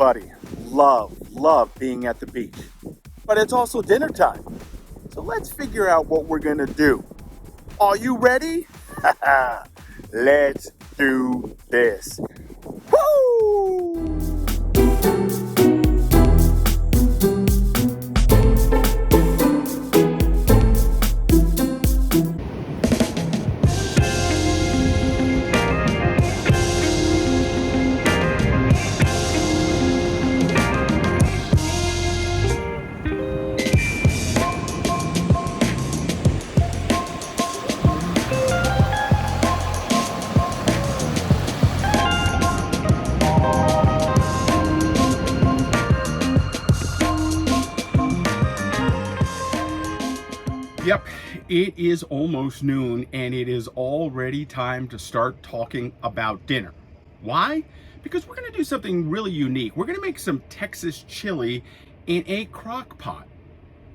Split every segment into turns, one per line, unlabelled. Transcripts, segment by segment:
everybody love being at the beach, but it's also dinner time. So let's figure out what we're gonna do. Are you ready? Let's do this. Woo! Yep, it is almost noon and it is already time to start talking about dinner. Why? Because we're gonna do something really unique. We're gonna make some Texas chili in a crock pot.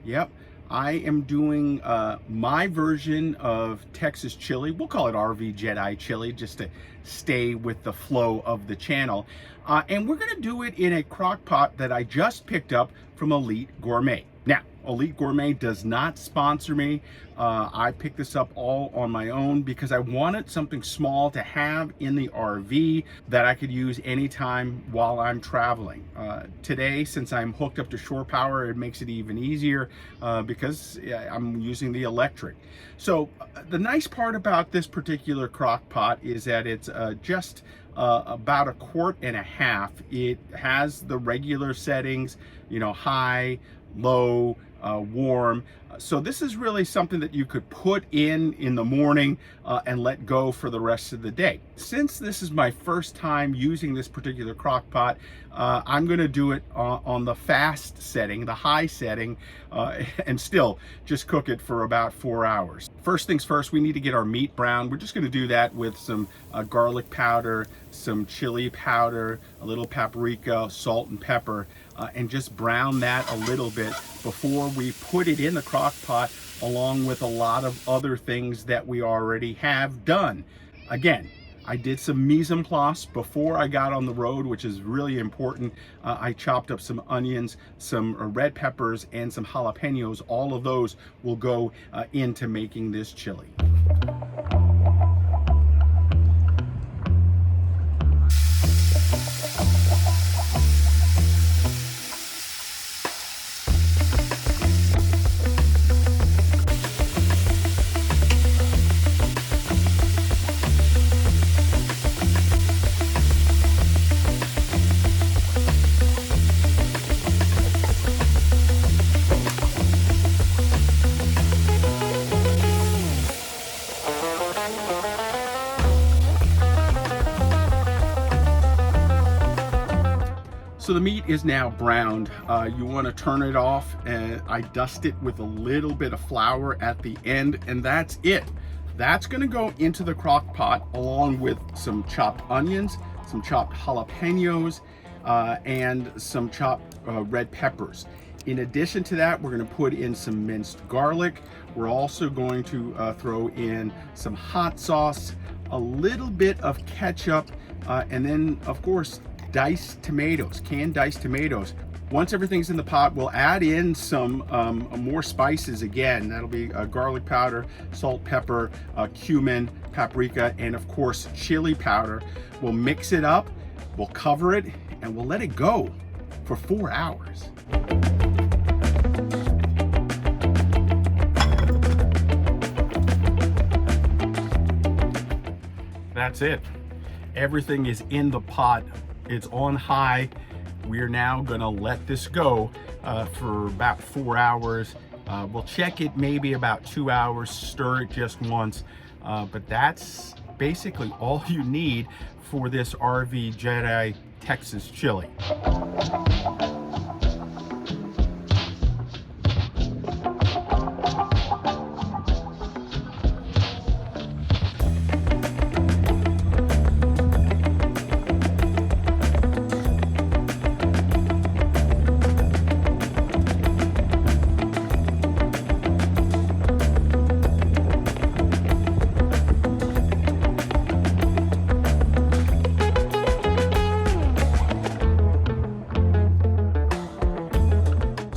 Yep, I am doing my version of Texas chili. We'll call it RVJEDEYE Chili just to stay with the flow of the channel. And we're gonna do it in a crock pot that I just picked up from Elite Gourmet. Now, Elite Gourmet does not sponsor me. I picked this up all on my own because I wanted something small to have in the RV that I could use anytime while I'm traveling. Today, since I'm hooked up to shore power, it makes it even easier because I'm using the electric. So the nice part about this particular crock pot is that it's just about 1.5 quarts. It has the regular settings, you know, high, low, warm. So this is really something that you could put in the morning and let go for the rest of the day. Since this is my first time using this particular crock pot, I'm going to do it on the fast setting, the high setting, and still just cook it for about 4 hours. First things first, we need to get our meat brown. We're just going to do that with some garlic powder, some chili powder, a little paprika, salt and pepper, and just brown that a little bit before we put it in the crock pot along with a lot of other things that we already have done. Again, I did some mise en place before I got on the road, which is really important. I chopped up some onions, some red peppers, and some jalapenos. All of those will go into making this chili. So the meat is now browned. You want to turn it off, and I dust it with a little bit of flour at the end, and that's it. That's going to go into the crock pot along with some chopped onions, some chopped jalapenos, and some chopped red peppers. In addition to that, we're going to put in some minced garlic. We're also going to throw in some hot sauce, a little bit of ketchup, and then, of course, diced tomatoes, canned diced tomatoes. Once everything's in the pot, we'll add in some more spices again. That'll be garlic powder, salt, pepper, cumin, paprika, and of course, chili powder. We'll mix it up, we'll cover it, and we'll let it go for 4 hours. That's it. Everything is in the pot. It's on high. We're now gonna let this go for about 4 hours. We'll check it maybe about 2 hours, stir it just once. But that's basically all you need for this RVJEDEYE Texas chili.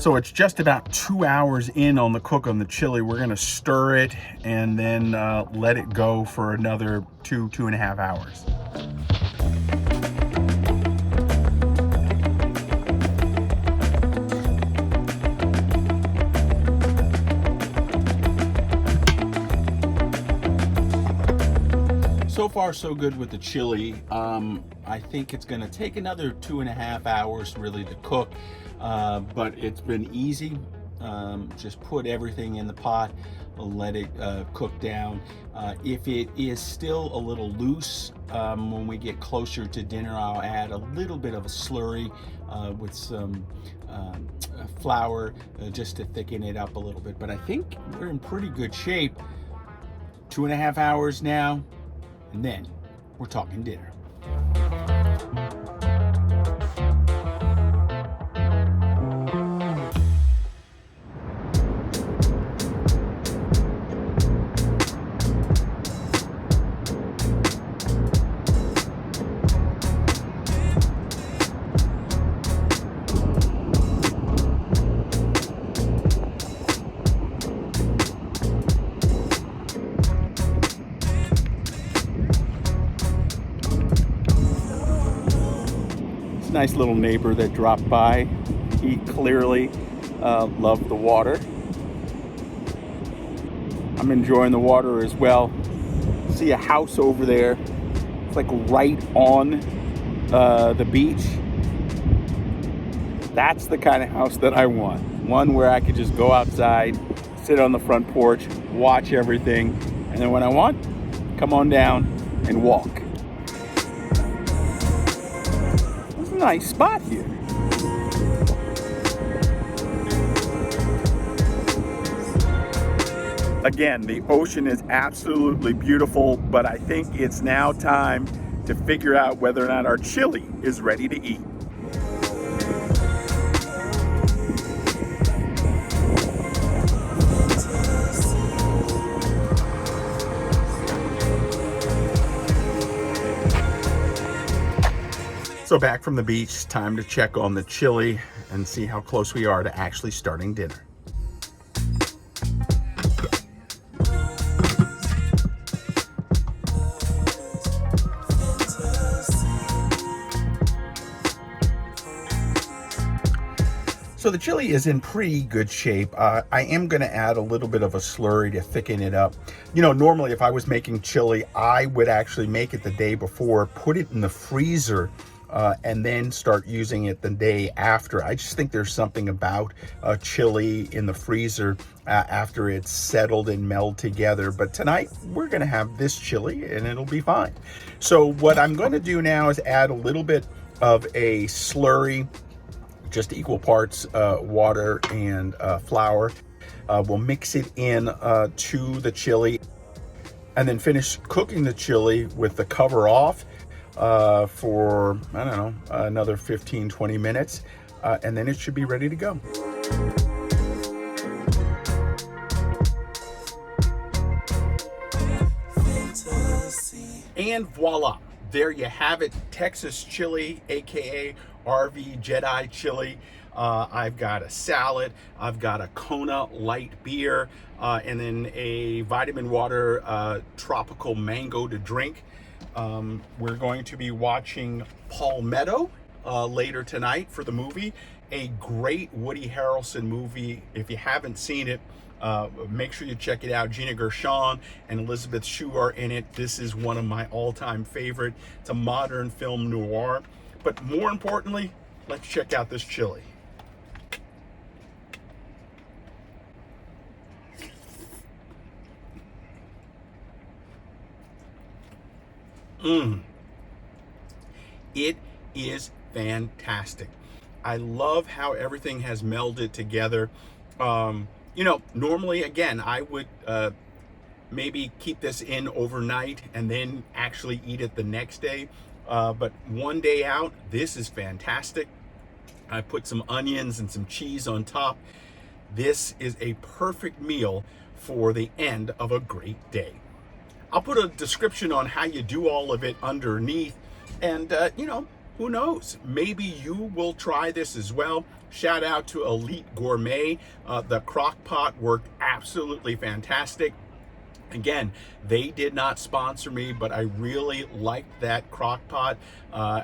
So it's just about 2 hours in on the cook on the chili. We're gonna stir it and then let it go for another 2.5 hours. So far, so good with the chili. I think it's gonna take another 2.5 hours really to cook, but it's been easy. Just put everything in the pot, let it cook down. If it is still a little loose, when we get closer to dinner, I'll add a little bit of a slurry with some flour just to thicken it up a little bit. But I think we're in pretty good shape. 2.5 hours now, and then we're talking dinner. Nice little neighbor that dropped by. He clearly loved the water. I'm enjoying the water as well. See a house over there. It's like right on the beach. That's the kind of house that I want. One where I could just go outside, sit on the front porch, watch everything, and then when I want, come on down and walk. Nice spot here. Again, the ocean is absolutely beautiful, but I think it's now time to figure out whether or not our chili is ready to eat. So back from the beach, time to check on the chili and see how close we are to actually starting dinner. So the chili is in pretty good shape. I am going to add a little bit of a slurry to thicken it up. You know, normally if I was making chili, I would actually make it the day before, put it in the freezer, and then start using it the day after. I just think there's something about chili in the freezer after it's settled and meld together. But tonight we're going to have this chili and it'll be fine. So what I'm going to do now is add a little bit of a slurry, just equal parts water and flour. We'll mix it in to the chili and then finish cooking the chili with the cover off for, I don't know, another 15-20 minutes, and then it should be ready to go. And voila, there you have it, Texas chili, aka RVJEDEYE Chili. I've got a salad, I've got a Kona light beer, and then a vitamin water tropical mango to drink. We're going to be watching Palmetto later tonight for the movie. A great Woody Harrelson movie. If you haven't seen it, make sure you check it out. Gina Gershon and Elizabeth Shue are in it. This is one of my all-time favorite. It's a modern film noir. But more importantly, let's check out this chili. It is fantastic. I love how everything has melded together. You know, normally, again, I would maybe keep this in overnight and then actually eat it the next day. But one day out, this is fantastic. I put some onions and some cheese on top. This is a perfect meal for the end of a great day. I'll put a description on how you do all of it underneath. And, you know, who knows? Maybe you will try this as well. Shout out to Elite Gourmet. The crock pot worked absolutely fantastic. Again, they did not sponsor me, but I really liked that crock pot.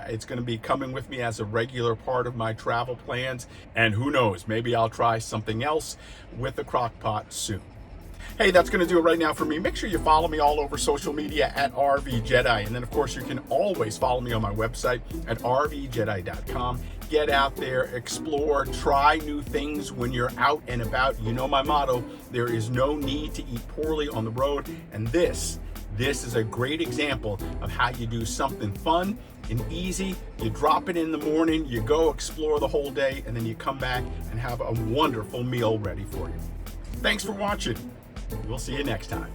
It's going to be coming with me as a regular part of my travel plans. And who knows, maybe I'll try something else with the crock pot soon. Hey, that's going to do it right now for me. Make sure you follow me all over social media at RVJEDEYE. And then, of course, you can always follow me on my website at rvjedeye.com. Get out there, explore, try new things when you're out and about. You know my motto, there is no need to eat poorly on the road. And this is a great example of how you do something fun and easy. You drop it in the morning, you go explore the whole day, and then you come back and have a wonderful meal ready for you. Thanks for watching. We'll see you next time.